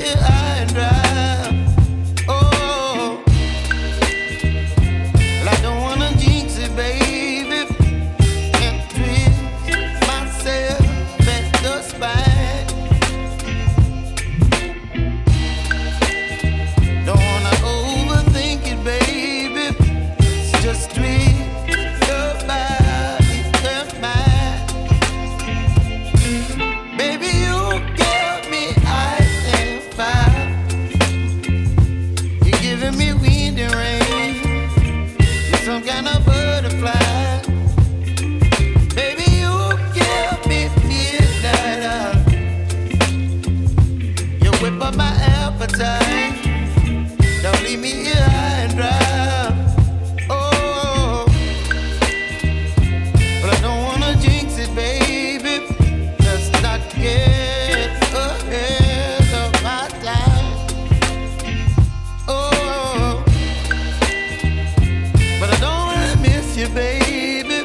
here high and dry. Oh, well, I don't wanna jinx it, baby, and twist myself at the spine. Don't wanna overthink it, baby. It's just twist your body and mine. Baby, you give me ice and fire. You're giving me wind and rain. You're some kind of butterfly. Baby, you give me midnight. You whip up my appetite. Don't leave me here high and dry. Oh, but I don't wanna jinx it, baby. Let's not get ahead of my time. Oh, but I don't wanna miss you, baby.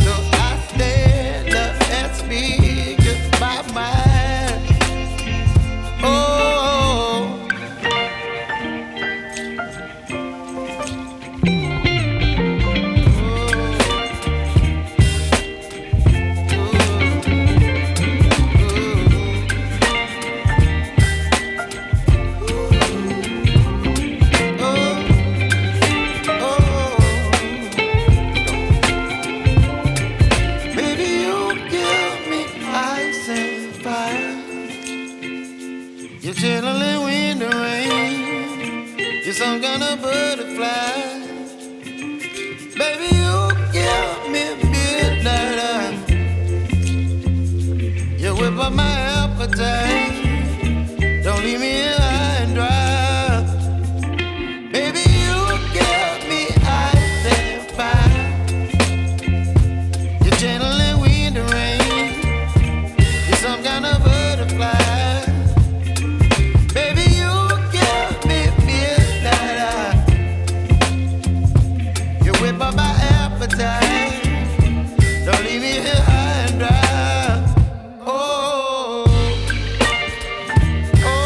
So I stand up and speak just my mind. Oh. Baby, you give me ice and fire. You're channeling wind and rain. You're some kind of butterfly. Baby, you give me midnight. You whip up my appetite. Don't leave me here high and dry. Baby, you give me ice and fire. You're channeling wind and rain. You're some kind of butterfly. Baby, you give me midnight. You whip up my appetite.